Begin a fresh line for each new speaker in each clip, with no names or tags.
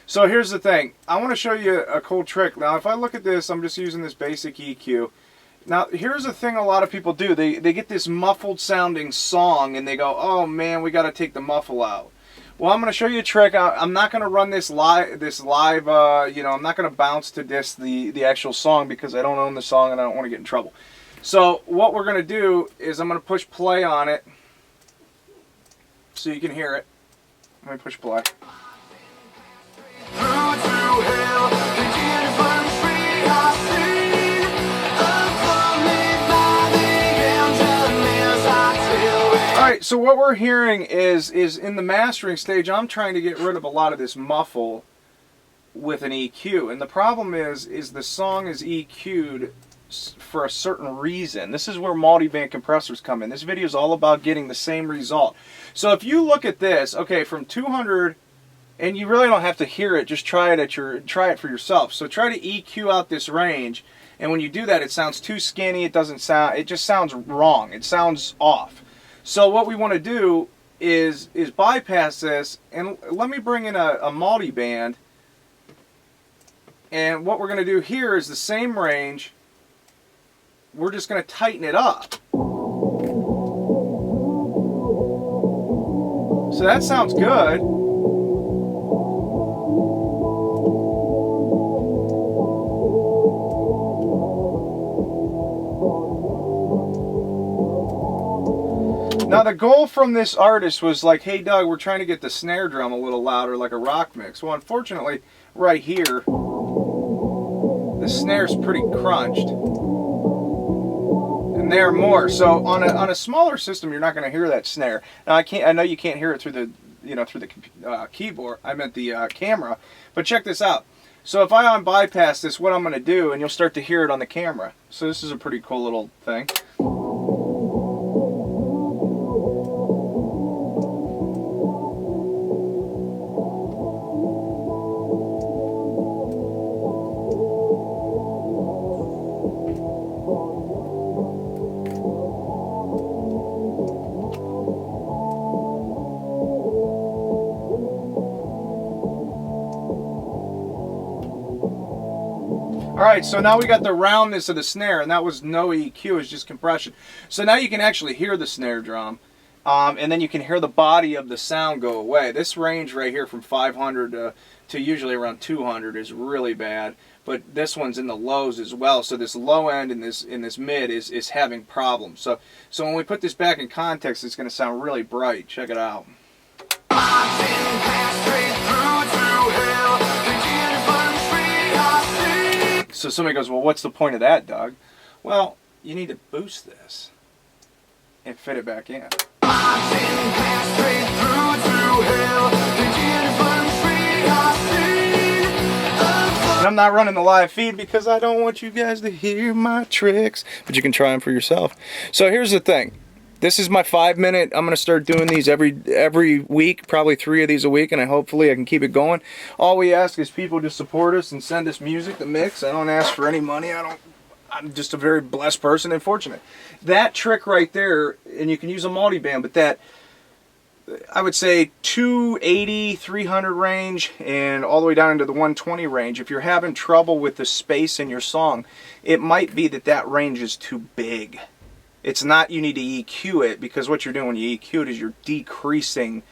So here's the thing. I want to show you a cool trick. Now, if I look at this, I'm just using this basic EQ. Now, here's the thing a lot of people do. They get this muffled sounding song and they go, oh man, we got to take the muffle out. Well, I'm going to show you a trick. I'm not going to run this live, you know, I'm not going to bounce to the actual song because I don't own the song and I don't want to get in trouble. So what we're going to do is I'm going to push play on it so you can hear it. Let me push play. Alright, so what we're hearing is in the mastering stage, I'm trying to get rid of a lot of this muffle with an EQ. And the problem is the song is EQ'd for a certain reason. This is where multi-band compressors come in. This video is all about getting the same result. So if you look at this, okay, from 200, and you really don't have to hear it, just try it for yourself. So try to EQ out this range, and when you do that, it sounds too skinny. It just sounds wrong. It sounds off. So what we want to do is bypass this, and let me bring in a multi-band. And what we're going to do here is the same range. We're just going to tighten it up. So that sounds good. Now the goal from this artist was like, hey Doug, we're trying to get the snare drum a little louder like a rock mix. Well, unfortunately, right here, the snare's pretty crunched. And there more. So on a smaller system, you're not going to hear that snare. Now I know you can't hear it through the keyboard. I meant the camera. But check this out. So if I bypass this, what I'm going to do, and you'll start to hear it on the camera. So this is a pretty cool little thing. Alright, so now we got the roundness of the snare, and that was no EQ, it was just compression. So now you can actually hear the snare drum, and then you can hear the body of the sound go away. This range right here from 500 to usually around 200 is really bad, but this one's in the lows as well, so this low end in this mid is having problems. So when we put this back in context, it's going to sound really bright. Check it out. So somebody goes, well, what's the point of that, Doug? Well, you need to boost this and fit it back in. And I'm not running the live feed because I don't want you guys to hear my tricks, but you can try them for yourself. So here's the thing. This is my 5-minute. I'm going to start doing these every week, probably 3 of these a week, and hopefully I can keep it going. All we ask is people to support us and send us music to mix. I don't ask for any money. I'm just a very blessed person and fortunate. That trick right there, and you can use a multi-band, but that, I would say 280, 300 range, and all the way down into the 120 range. If you're having trouble with the space in your song, it might be that range is too big. It's not you need to EQ it, because what you're doing when you EQ it is you're decreasing.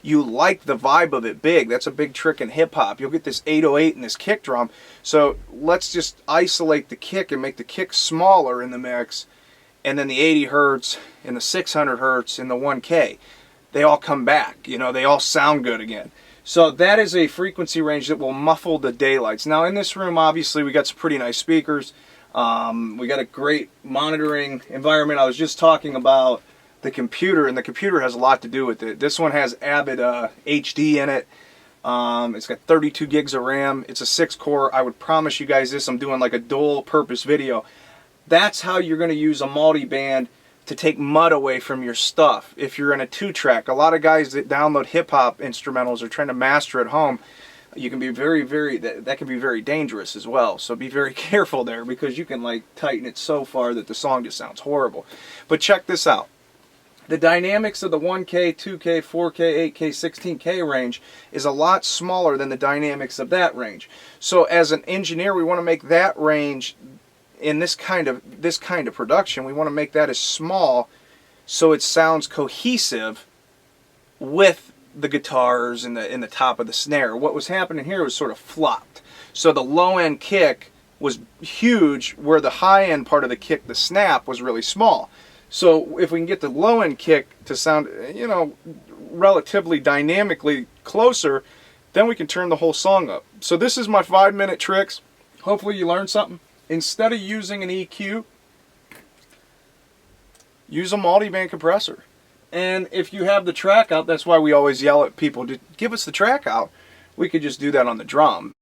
You like the vibe of it big. That's a big trick in hip-hop. You'll get this 808 and this kick drum. So let's just isolate the kick and make the kick smaller in the mix. And then the 80 hertz and the 600 hertz and the 1K, they all come back. You know, they all sound good again. So that is a frequency range that will muffle the daylights. Now in this room, obviously, we got some pretty nice speakers. We got a great monitoring environment. I was just talking about the computer, and the computer has a lot to do with it. This one has Avid HD in it. It's got 32 gigs of RAM. It's a 6-core. I would promise you guys this. I'm doing like a dual-purpose video. That's how you're going to use a multi-band to take mud away from your stuff. If you're in a 2-track, a lot of guys that download hip-hop instrumentals are trying to master at home. You can be that can be very dangerous as well. So be very careful there, because you can like tighten it so far that the song just sounds horrible. But check this out. the dynamics of the 1K, 2K, 4K, 8K, 16K range is a lot smaller than the dynamics of that range. So as an engineer, we want to make that range in this kind of production, we want to make that as small so it sounds cohesive with the guitars in the top of the snare. What was happening here was sort of flopped. So the low end kick was huge where the high end part of the kick, the snap, was really small. So if we can get the low end kick to sound, you know, relatively dynamically closer, then we can turn the whole song up. So this is my 5-minute tricks. Hopefully you learned something. Instead of using an EQ, use a multi-band compressor. And if you have the track out, that's why we always yell at people to give us the track out. We could just do that on the drum.